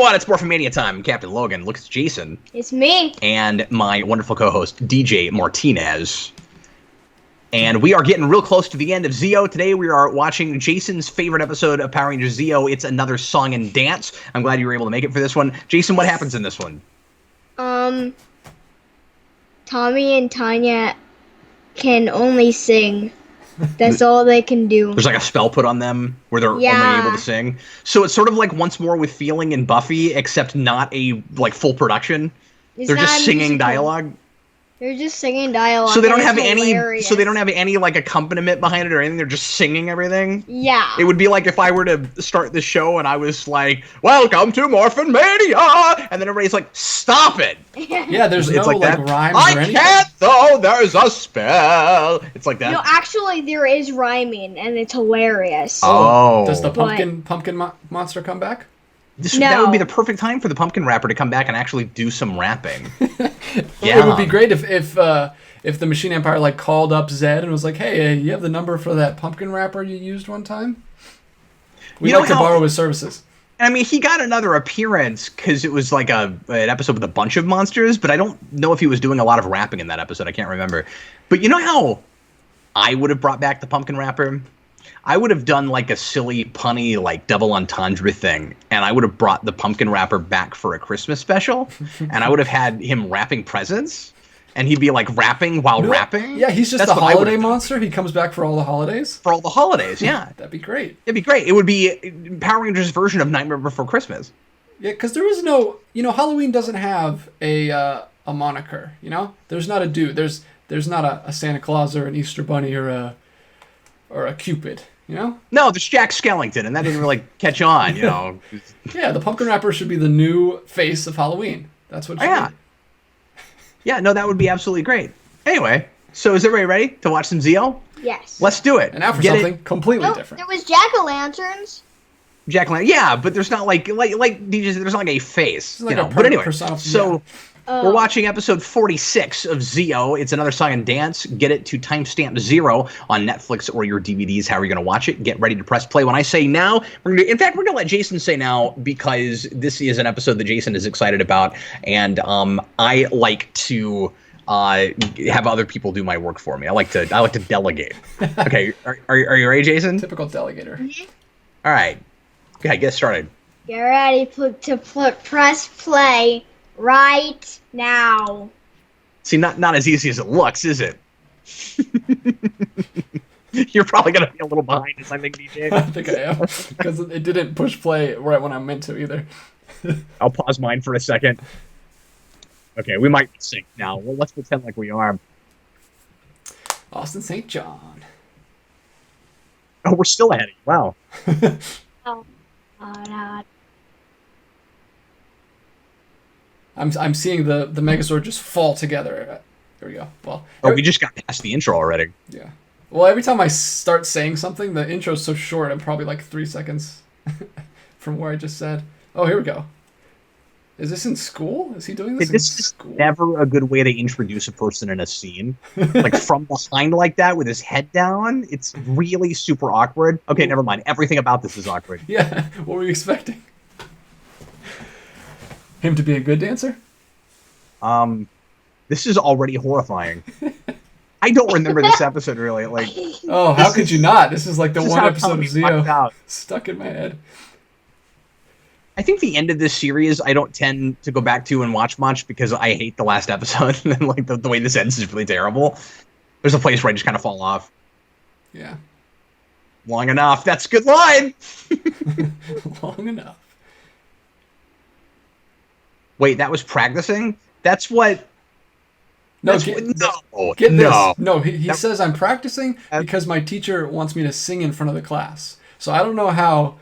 what? It's Morphin Mania time. Captain Logan. Look, it's Jason. It's me. And my wonderful co-host, DJ Martinez. And we are getting real close to the end of Zeo. Today we are watching Jason's favorite episode of Power Rangers Zeo. It's another song and dance. I'm glad you were able to make it for this one. Jason, what happens in this one? Tommy and Tanya can only sing. That's all they can do. There's like a spell put on them where they're only able to sing. So it's sort of like Once More with Feeling and Buffy, except not a like full production. They're just singing dialogue. They're just singing dialogue. So they don't have any. So they don't have any like accompaniment behind it or anything. They're just singing everything. Yeah. It would be like if I were to start the show and I was like, "Welcome to Morphin Mania," and then everybody's like, "Stop it!" Yeah, there's no like rhyme or anything. I can't though. There's a spell. It's like that. No, actually, there is rhyming, and it's hilarious. Oh. Does the pumpkin monster come back? That would be the perfect time for the pumpkin rapper to come back and actually do some rapping. Yeah. It would be great if the Machine Empire like called up Zed and was like, "Hey, you have the number for that pumpkin rapper you used one time? We'd like to borrow his services." I mean, he got another appearance because it was like an episode with a bunch of monsters, but I don't know if he was doing a lot of rapping in that episode. I can't remember. But you know how I would have brought back the pumpkin rapper? I would have done like a silly, punny, like double entendre thing, and I would have brought the pumpkin rapper back for a Christmas special, and I would have had him wrapping presents, and he'd be like rapping while rapping. Yeah, he's just the holiday monster. He comes back for all the holidays. For all the holidays, yeah. That'd be great. It'd be great. It would be Power Rangers' version of Nightmare Before Christmas. Yeah, because there is no, Halloween doesn't have a moniker. There's not a dude. There's not a Santa Claus or an Easter Bunny or a Cupid. No, there's Jack Skellington, and that didn't really catch on, Yeah, the pumpkin rapper should be the new face of Halloween. That's what it should be. Yeah, no, that would be absolutely great. Anyway, so is everybody ready to watch some Zeo? Yes. Let's do it. And now for something completely different. There was Jack-o'-lanterns. Yeah, but there's not like DJ said, there's not like a face. Like but anyway, so we're watching episode 46 of Zeo. It's another song and dance. Get it to timestamp 0 on Netflix or your DVDs, however you're going to watch it. Get ready to press play. When I say now, we're going to let Jason say now because this is an episode that Jason is excited about, and I like to have other people do my work for me. I like to delegate. Okay, are you ready, Jason? Typical delegator. Mm-hmm. All right. Okay, get started. Get ready to press play. Right now. See, not as easy as it looks, is it? You're probably going to be a little behind us, I think, DJ. I think I am, because it didn't push play right when I meant to either. I'll pause mine for a second. Okay, we might sync now. Well, let's pretend like we are. Austin St. John. Oh, we're still ahead of you. Wow. I'm seeing the Megazord just fall together. Here we go. Well, we just got past the intro already. Yeah. Well, every time I start saying something, the intro's so short. I'm probably like 3 seconds from where I just said. Oh, here we go. Is this in school? Is he doing this in school? Is never a good way to introduce a person in a scene. Like from behind like that with his head down. It's really super awkward. Okay, never mind. Everything about this is awkward. Yeah. What were you expecting? Him to be a good dancer? This is already horrifying. I don't remember this episode really. Like, oh, how could you not? This is like the one episode of Zeo stuck in my head. I think the end of this series I don't tend to go back to and watch much because I hate the last episode and like the way this ends is really terrible. There's a place where I just kind of fall off. Yeah. Long enough. That's a good line. Long enough. Wait, that was practicing? That's what... No, get this. No, he says I'm practicing because my teacher wants me to sing in front of the class. So I don't know how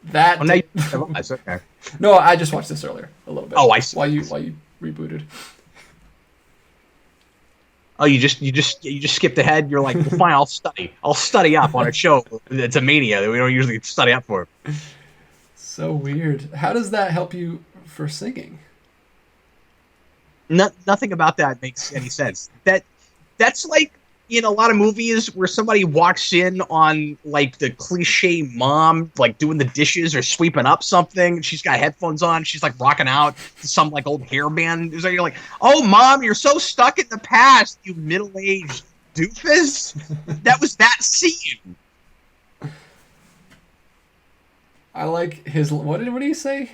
that... Oh, now you realize, okay. No, I just watched this earlier a little bit. Oh, I see. While you rebooted. Oh, you just skipped ahead. You're like, well, fine, I'll study up on a show. It's a mania that we don't usually study up for. So weird. How does that help you for singing? Nothing about that makes any sense. That's like, in a lot of movies where somebody walks in on like the cliche mom, like doing the dishes or sweeping up something. She's got headphones on. She's like rocking out to some like old hair band. So you're like, oh, mom, you're so stuck in the past, you middle-aged doofus. That was that scene. I like his. What did he say?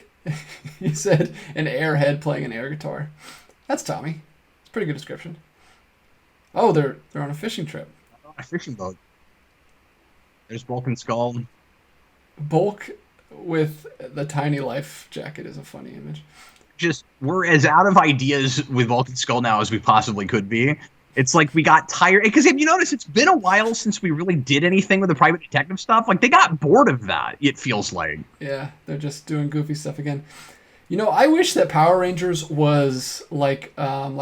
He said an airhead playing an air guitar. That's Tommy. It's a pretty good description. Oh, they're on a fishing trip. On a fishing boat. There's Bulk and Skull. Bulk with the tiny life jacket is a funny image. Just, we're as out of ideas with Bulk and Skull now as we possibly could be. It's like we got tired. Because if you notice, it's been a while since we really did anything with the private detective stuff. Like, they got bored of that, it feels like. Yeah, they're just doing goofy stuff again. You know, I wish that Power Rangers was like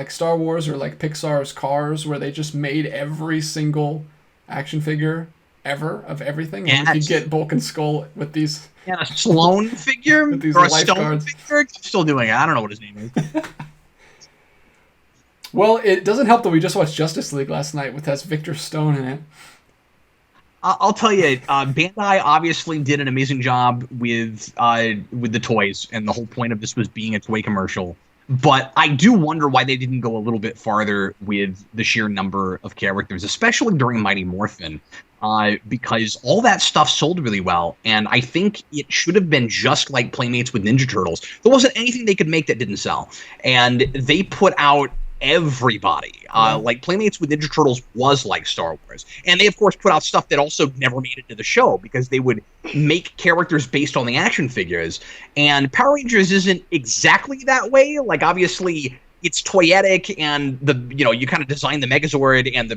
Star Wars or like Pixar's Cars, where they just made every single action figure ever of everything, and you could get Bulk and Skull with these. Yeah, a Sloan figure with these or a lifeguards. Stone figure. I'm still doing it. I don't know what his name is. Well, it doesn't help that we just watched Justice League last night, with has Victor Stone in it. I'll tell you, Bandai obviously did an amazing job with the toys, and the whole point of this was being a toy commercial. But I do wonder why they didn't go a little bit farther with the sheer number of characters, especially during Mighty Morphin, because all that stuff sold really well, and I think it should have been just like Playmates with Ninja Turtles. There wasn't anything they could make that didn't sell, and they put out everybody. Like Playmates with Ninja Turtles was like Star Wars, and they of course put out stuff that also never made it to the show because they would make characters based on the action figures. And Power Rangers isn't exactly that way. Like, obviously it's toyetic, and you kind of design the Megazord and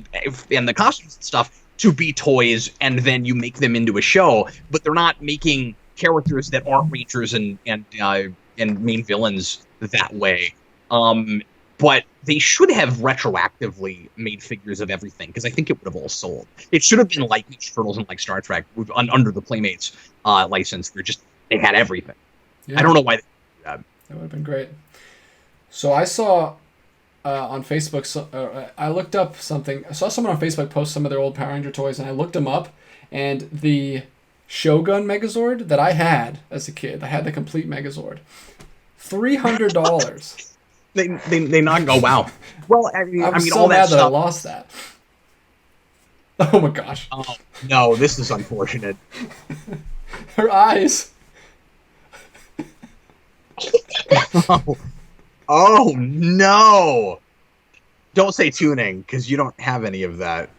the costumes and stuff to be toys, and then you make them into a show. But they're not making characters that aren't Rangers and main villains that way. But they should have retroactively made figures of everything, because I think it would have all sold. It should have been like Ninja Turtles and like Star Trek under the Playmates license. They had everything. Yeah. I don't know why they did that. That would have been great. So I saw on Facebook, I looked up something. I saw someone on Facebook post some of their old Power Ranger toys, and I looked them up, and the Shogun Megazord that I had as a kid, I had the complete Megazord, $300. They not go, wow. Well, I mean, so all that mad stuff. That I lost that. Oh my gosh. Oh, no, this is unfortunate. Her eyes. Oh, no. Don't say tuning, because you don't have any of that.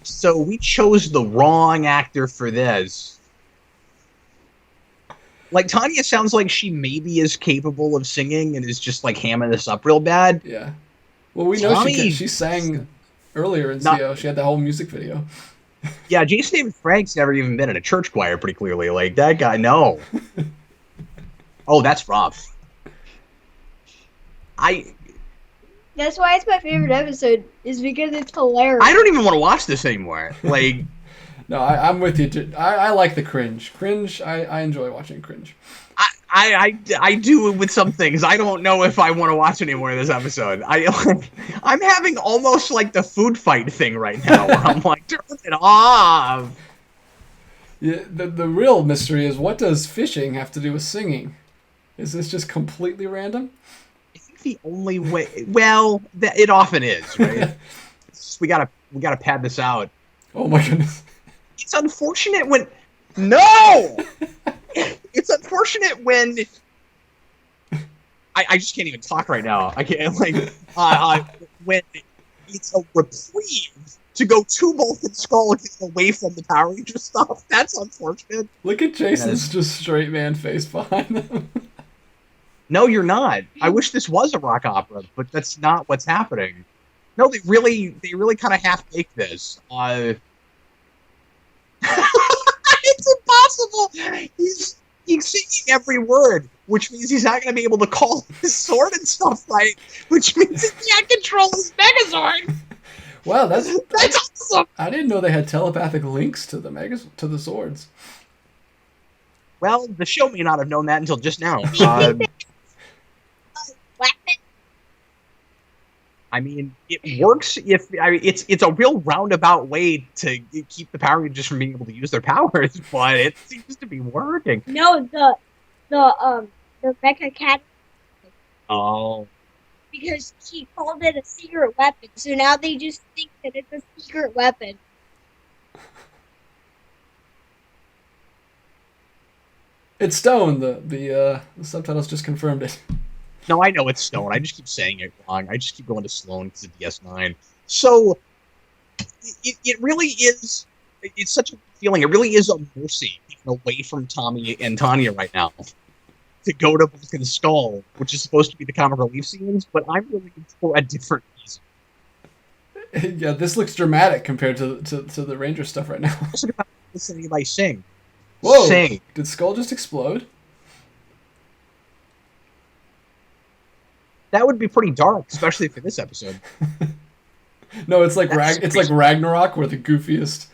So we chose the wrong actor for this. Like, Tanya sounds like she maybe is capable of singing and is just, like, hamming this up real bad. Yeah. Well, we know she sang earlier in CO. She had the whole music video. Yeah, Jason David Frank's never even been in a church choir, pretty clearly. Like, that guy, no. Oh, that's rough. That's why it's my favorite episode, is because it's hilarious. I don't even want to watch this anymore. Like... No, I'm with you. I like the Cringe. Cringe, I enjoy watching Cringe. I do with some things. I don't know if I want to watch any more of this episode. I'm having almost like the food fight thing right now, where I'm like, turn it off. Yeah, the real mystery is, what does fishing have to do with singing? Is this just completely random? I think the only way, well, it often is, right? we gotta pad this out. Oh my goodness. It's unfortunate when... No! It's unfortunate when... I just can't even talk right now. I can't, when it's a reprieve to go to Bulk and Skull and get away from the Power Ranger stuff. That's unfortunate. Look at Jason's just straight man face behind them. No, you're not. I wish this was a rock opera, but that's not what's happening. No, they really kind of half-baked this. It's impossible. He's singing every word, which means he's not going to be able to call his sword and stuff right, which means he can't control his Megazord. Wow, that's awesome. I didn't know they had telepathic links to the swords. Well, the show may not have known that I mean, it works it's a real roundabout way to keep the Power Rangers from being able to use their powers, but it seems to be working. No, the Mecha Cat. Oh. Because she called it a secret weapon, so now they just think that it's a secret weapon. It's Stone. The subtitles just confirmed it. No, I know it's Stone. I just keep saying it wrong. I just keep going to Sloan because of DS9. So, it really is... It's such a feeling. It really is a mercy away from Tommy and Tanya right now to go to Vulcan's Skull, which is supposed to be the comic relief scenes, but I'm really for a different reason. Yeah, this looks dramatic compared to the Ranger stuff right now. Listen to anybody sing. Whoa! Sing. Did Skull just explode? That would be pretty dark, especially for this episode. No, it's like like Ragnarok, where the goofiest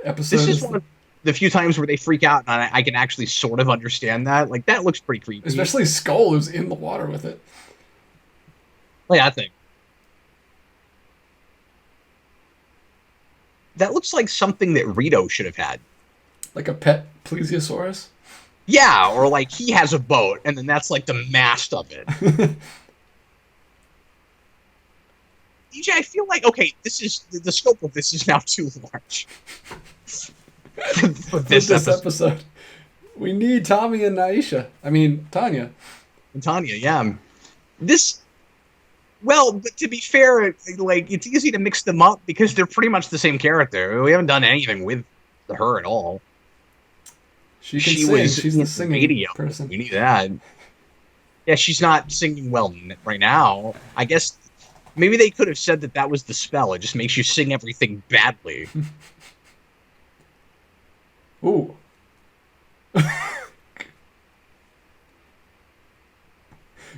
episode. This is one of the few times where they freak out, and I can actually sort of understand that. Like, that looks pretty creepy. Especially Skull, who's in the water with it. Like that thing. That looks like something that Rito should have had. Like a pet plesiosaurus? Yeah, or like he has a boat, and then that's like the mast of it. DJ, I feel like, okay, this is the scope of this is now too large. for this episode. We need Tommy and Naisha. I mean, Tanya. And Tanya, yeah. Well, but to be fair, like, it's easy to mix them up because they're pretty much the same character. We haven't done anything with her at all. She sing. She's the singing radio person. We need that. Yeah, she's not singing well right now. I guess maybe they could have said that was the spell. It just makes you sing everything badly. Ooh.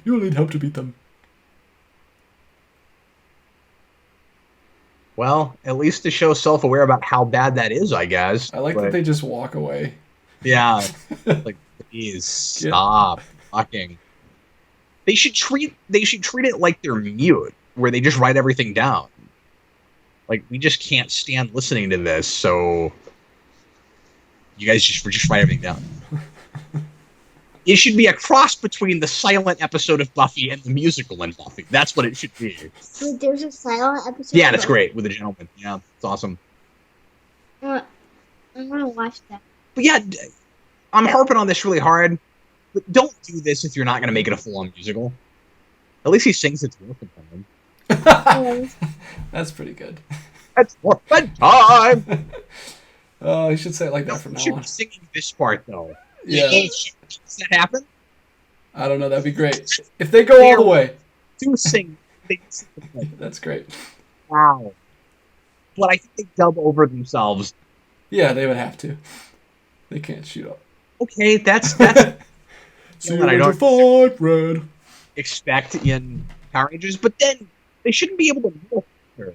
You'll need help to beat them. Well, at least to show self-aware about how bad that is, I guess. I like that they just walk away. Yeah. Like, please stop fucking. They should treat it like they're mute, where they just write everything down. Like, we just can't stand listening to this, so you guys just write everything down. It should be a cross between the silent episode of Buffy and the musical in Buffy. That's what it should be. Wait, there's a silent episode? Yeah, that's great, with the gentleman. Yeah, it's awesome. I'm gonna watch that. But yeah, I'm harping on this really hard. But don't do this if you're not going to make it a full-on musical. At least he sings it's Morphin time. That's pretty good. It's Morphin time! Oh, you should say it like that from now on. You should be singing this part, though. Yeah. Does that happen? I don't know. That'd be great. If they go all the way. Do sing. That's great. Wow. But I think they dub over themselves. Yeah, they would have to. They can't shoot up. Okay, that's so I don't fight red. Expect in Power Rangers, but then they shouldn't be able to know her.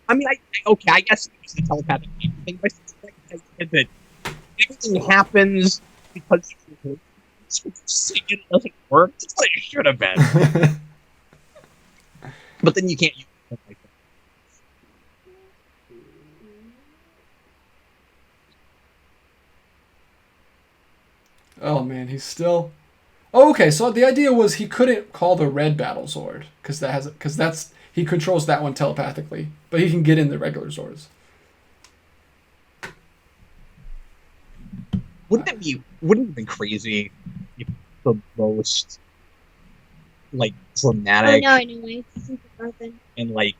I mean, I guess it's the telepathic thing, but that everything happens because singing doesn't work. That's what it should have been. But then you can't use it like that. Oh man, he's still. Oh, okay. So the idea was he couldn't call the red battle Zord because he controls that one telepathically, but he can get in the regular Zords. Wouldn't it have been crazy if the most like dramatic and like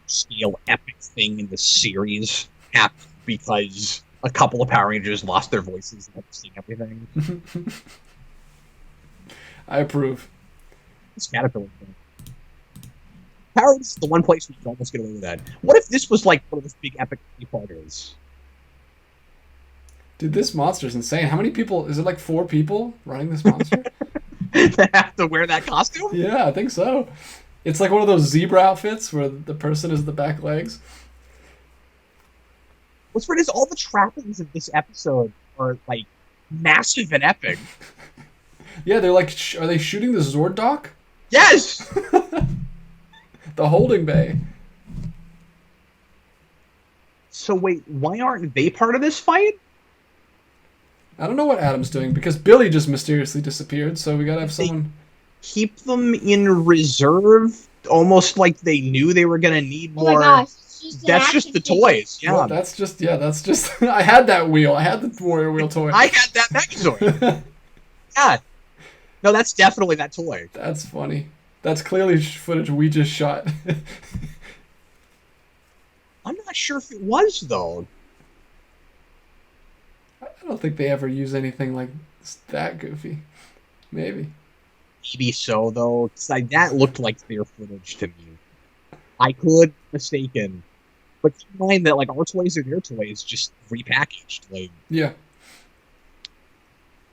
scale epic thing in the series happened because a couple of Power Rangers lost their voices and had to sing everything? I approve. This Caterpillar thing. Power Rangers is the one place we can almost get away with that. What if this was like one of those big epic three-parters? Dude, this monster's insane. How many people? Is it like 4 people running this monster? They have to wear that costume? Yeah, I think so. It's like one of those zebra outfits where the person is the back legs. What's weird is all the trappings of this episode are like massive and epic. Yeah, they're like, are they shooting the Zord dock? Yes! The holding bay. So wait, why aren't they part of this fight? I don't know what Adam's doing because Billy just mysteriously disappeared, so we gotta have someone... Keep them in reserve, almost like they knew they were gonna need more. Oh my gosh. That's just the toys. Yeah. Well, that's just... I had that wheel. I had the Warrior Wheel toy. I had that Megazord. Yeah. No, that's definitely that toy. That's funny. That's clearly footage we just shot. I'm not sure if it was, though. I don't think they ever use anything like that goofy. Maybe. Maybe so, though. That looked like their footage to me. I could be mistaken. But keep in mind that, like, our toys are their toys, just repackaged. Like, Yeah.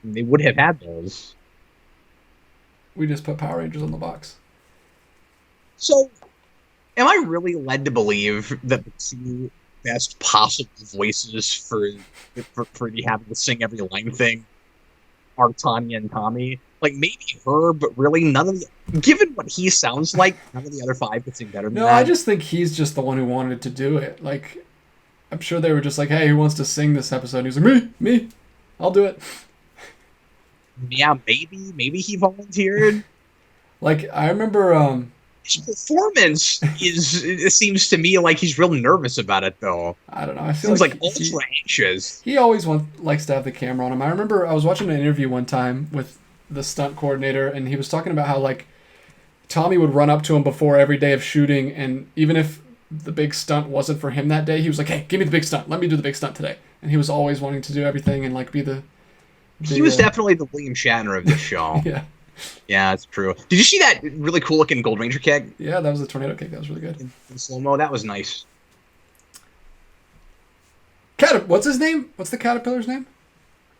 they would have had those. We just put Power Rangers on the box. So, am I really led to believe that the two best possible voices for the having to sing every line thing are Tanya and Tommy? Like, maybe her, but really none of the... Given what he sounds like, none of the other five could sing better than that. No, I just think he's just the one who wanted to do it. Like, I'm sure they were just like, hey, who wants to sing this episode? And he was like, me, I'll do it. Yeah, maybe he volunteered. Like, I remember... His performance it seems to me like he's real nervous about it, though. I don't know. I feel Seems like ultra anxious. He always likes to have the camera on him. I remember I was watching an interview one time with the stunt coordinator, and he was talking about how, like, Tommy would run up to him before every day of shooting, and even if the big stunt wasn't for him that day, he was like, hey, give me the big stunt. Let me do the big stunt today. And he was always wanting to do everything and, like, be the he was definitely the William Shatner of this show. Yeah. Yeah, that's true. Did you see that really cool looking Gold Ranger kick? Yeah, that was the tornado kick. That was really good. In slow-mo, that was nice. What's his name? What's the caterpillar's name?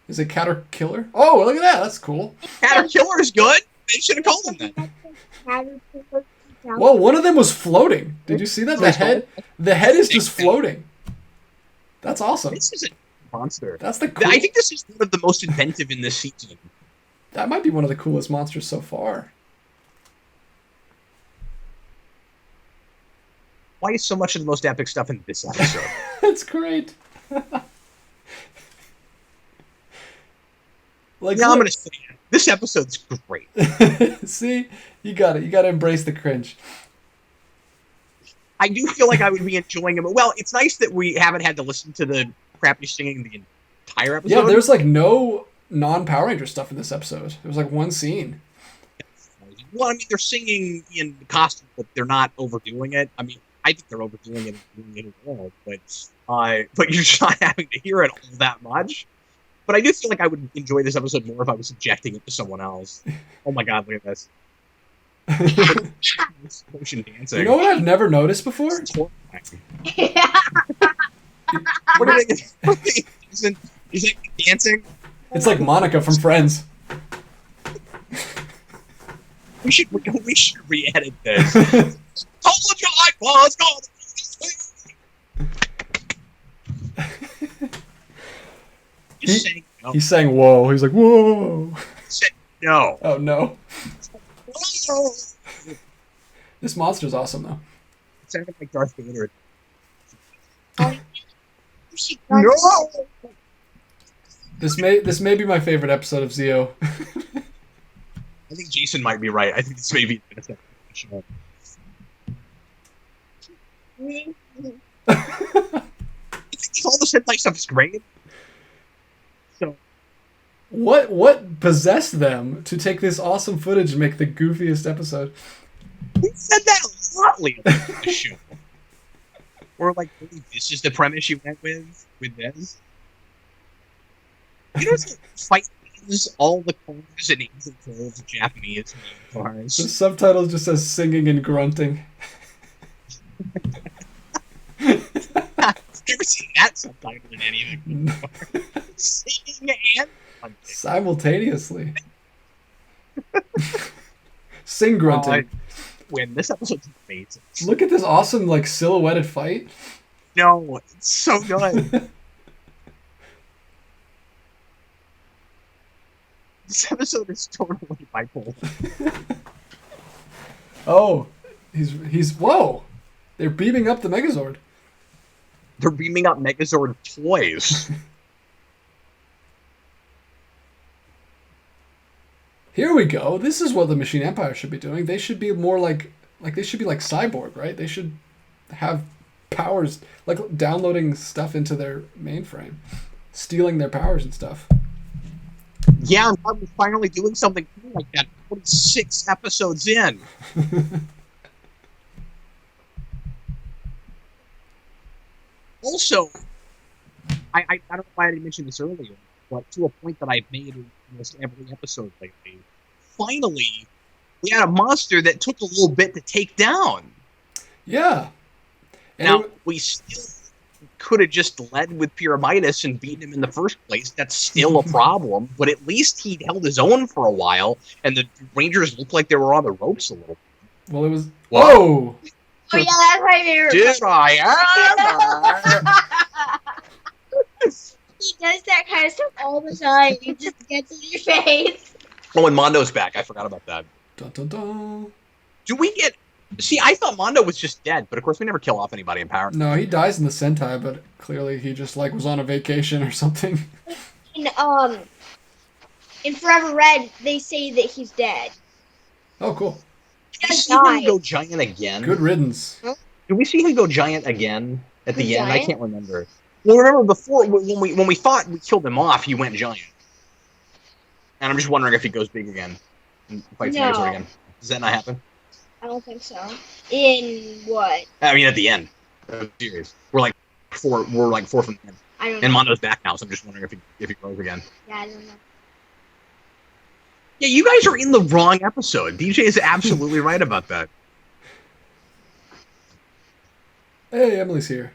Is it Caterkiller? Oh, look at that. That's cool. Caterkiller is good. They should have called him that. Well, one of them was floating. Did you see that? The head is just floating. That's awesome. This is a monster. That's the cool... I think this is one of the most inventive in this season. That might be one of the coolest monsters so far. Why is so much of the most epic stuff in this episode? That's great. Like, yeah, I'm gonna say it. This episode's great. See, you got it. You got to embrace the cringe. I do feel like I would be enjoying it. Well, it's nice that we haven't had to listen to the crappy singing the entire episode. Yeah, there's like no non-Power Ranger stuff in this episode. It was like one scene. Well, I mean, they're singing in costume, but they're not overdoing it. I mean, I think they're overdoing it and doing it well, but you're just not having to hear it all that much. But I do feel like I would enjoy this episode more if I was subjecting it to someone else. Oh my god, look at this. Motion dancing. You know what I've never noticed before? What are they? Is it dancing? It's like Monica from Friends. We should re-edit this. Told you I was going to saying no. He's saying whoa. He's like, whoa. Said no. Oh, no. This monster's awesome, though. It sounded like Darth Vader. No! This may be my favorite episode of Zio. I think Jason might be right. I think this may be the show. All the Sentai stuff is great. So, what possessed them to take this awesome footage and make the goofiest episode? we said that a lot lately on the show. Or like, really, this is the premise you went with this. You know, it's like fight names, all the cars and names and clothes, Japanese cars. The subtitle just says singing and grunting. I've never seen that subtitle in anything before. Singing and grunting. Simultaneously. Sing grunting. When this episode's amazing. Look at this awesome, like, silhouetted fight. No, it's so good. This episode is totally bipolar. Oh, he's whoa! They're beaming up the Megazord. They're beaming up Megazord toys. Here we go. This is what the Machine Empire should be doing. They should be more like they should be like Cyborg, right? They should have powers, like downloading stuff into their mainframe, stealing their powers and stuff. Yeah, I'm glad we're finally doing something like that. 26 episodes in. Also, I don't know why I didn't mention this earlier, but to a point that I've made in almost every episode lately, finally, we had a monster that took a little bit to take down. Yeah. And now, we still could have just led with Pyramidas and beaten him in the first place. That's still a problem, but at least he held his own for a while, and the Rangers looked like they were on the ropes a little. Well, it was... Whoa! Oh, yeah, that's my favorite. Did I ever? He does that kind of stuff all the time. He just gets in your face. Oh, and Mondo's back. I forgot about that. Dun, dun, dun. Do we get... See, I thought Mondo was just dead, but of course we never kill off anybody in Power. No, he dies in the Sentai, but clearly he just, like, was on a vacation or something. In Forever Red, they say that he's dead. Oh, cool. Did we see him go giant again? Good riddance. Huh? Did we see him go giant again at the end? Giant? I can't remember. Well, remember before, when we thought we killed him off, he went giant. And I'm just wondering if he goes big again and fights Megazord again. Does that not happen? I don't think so. In what? I mean, at the end of the series, we're like four from the end. I don't know. And Mondo's back now, so I'm just wondering if he grows again. Yeah, I don't know. Yeah, you guys are in the wrong episode. DJ is absolutely right about that. Hey, Emily's here.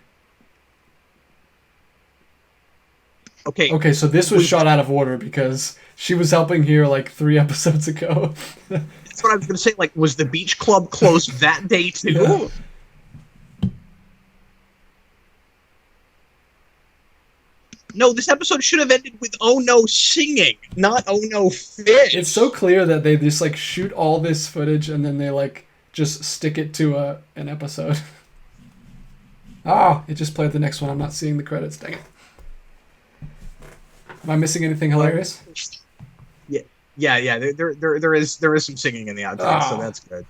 Okay, so this was shot out of order because she was helping here like 3 episodes ago. That's what I was going to say. Like, was the beach club closed that day too? Yeah. No, this episode should have ended with "Oh no" singing, not "Oh no" fish. It's so clear that they just like shoot all this footage and then they like just stick it to an episode. It just played the next one. I'm not seeing the credits. Dang it. Am I missing anything hilarious? Yeah. There is some singing in the outtakes, so that's good.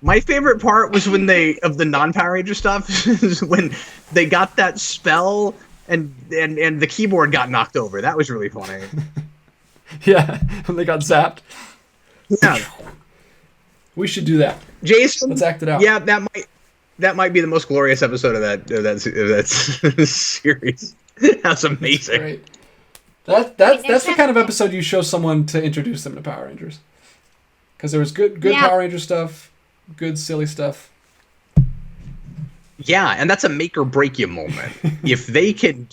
My favorite part was when of the non-Power Ranger stuff is when they got that spell and the keyboard got knocked over. That was really funny. Yeah, when they got zapped. Yeah. We should do that. Jason, let's act it out. Yeah, that might be the most glorious episode of that series. That's amazing. Great. That's the kind of episode you show someone to introduce them to Power Rangers. Because there was good Power Ranger stuff, good silly stuff. Yeah, and that's a make or break you moment. if they can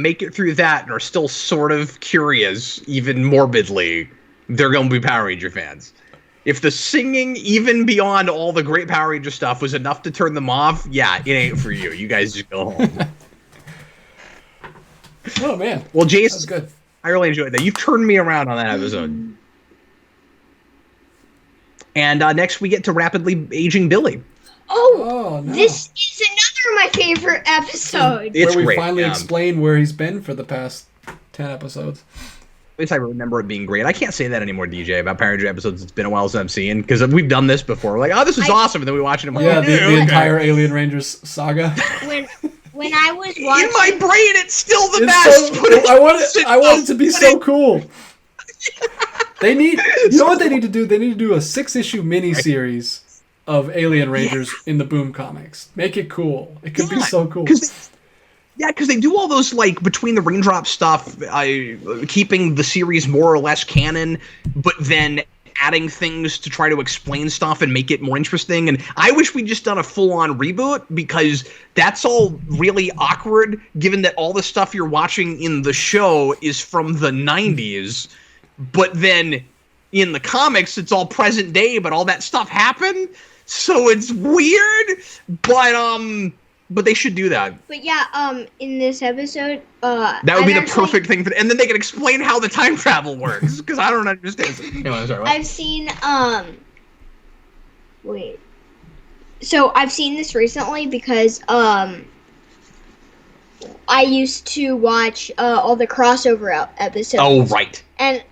make it through that and are still sort of curious, even morbidly, they're going to be Power Ranger fans. If the singing, even beyond all the great Power Ranger stuff, was enough to turn them off, yeah, it ain't for you. You guys just go home. Oh man. Well, Jason, that's good. I really enjoyed that. You've turned me around on that episode. And next we get to rapidly aging Billy. Oh, no. This is another of my favorite episodes. It's where we great, finally explain where he's been for the past 10 episodes. At least I remember it being great. I can't say that anymore, DJ, about Power Ranger episodes. It's been a while since I've seen, because we've done this before. We're like, oh, this is awesome, and then we watch it and we're like, the entire Alien Rangers saga. When I was watching, in my brain, it's still the best. I want it to be so cool. They need, you know what they need to do? They need to do a 6-issue mini-series of Alien Rangers in the Boom comics. Make it cool. It could be so cool. Because they do all those, like, between the raindrop stuff, keeping the series more or less canon, but then adding things to try to explain stuff and make it more interesting. And I wish we'd just done a full-on reboot, because that's all really awkward, given that all the stuff you're watching in the show is from the 90s, but then in the comics, it's all present day, but all that stuff happened. So it's weird, but they should do that. But yeah, in this episode, that would be the perfect thing, and then they can explain how the time travel works, because I don't understand. Anyway, sorry, what? I've seen Wait. So I've seen this recently because I used to watch all the crossover episodes. Oh, right. And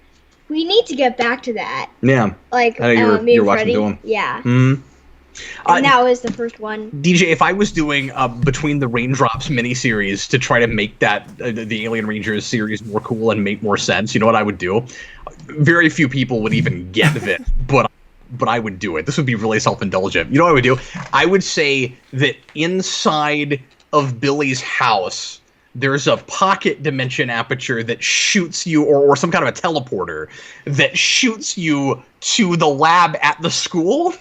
we need to get back to that. Yeah. Like, I know me you're and watching Freddie. them. Yeah. Mm-hmm. And that was the first one. DJ, if I was doing Between the Raindrops miniseries to try to make that the Alien Rangers series more cool and make more sense, you know what I would do? Very few people would even get it, but I would do it. This would be really self-indulgent. You know what I would do? I would say that inside of Billy's house, there's a pocket dimension aperture that shoots you, or some kind of a teleporter that shoots you to the lab at the school.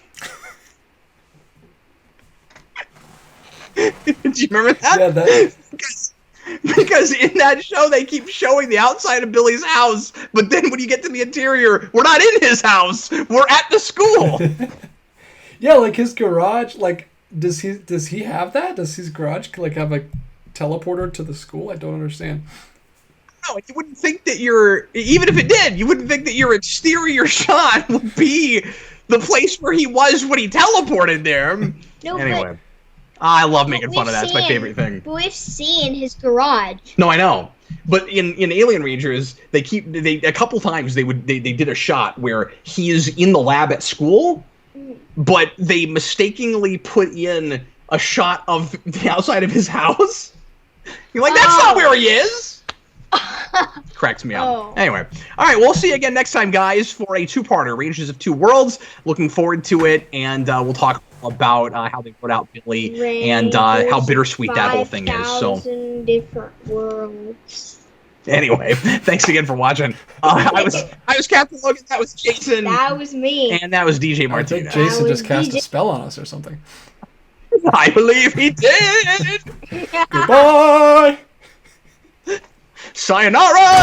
Do you remember that? Yeah, that. Because in that show they keep showing the outside of Billy's house, but then when you get to the interior, we're not in his house. We're at the school. Yeah, like his garage. Like, does he have that? Does his garage like have a teleporter to the school? I don't understand. No, you wouldn't think that even if it did, you wouldn't think that your exterior shot would be the place where he was when he teleported there. No, anyway. I love making fun of that. It's my favorite thing. But we've seen his garage. No, I know. But in Alien Rangers, they a couple times they did a shot where he is in the lab at school, but they mistakenly put in a shot of the outside of his house. You're like, that's not where he is. Cracks me up. Oh. Anyway, all right, we'll see you again next time, guys, for a two-parter, Rangers of Two Worlds. Looking forward to it, and we'll talk about how they put out Billy and how bittersweet that whole thing is. So, different worlds. anyway, thanks again for watching. I was Captain Logan. That was Jason. That was me. And that was DJ I Martinez. think Jason That just was cast a DJ. spell on us or something. I believe he did. Goodbye. Sayonara.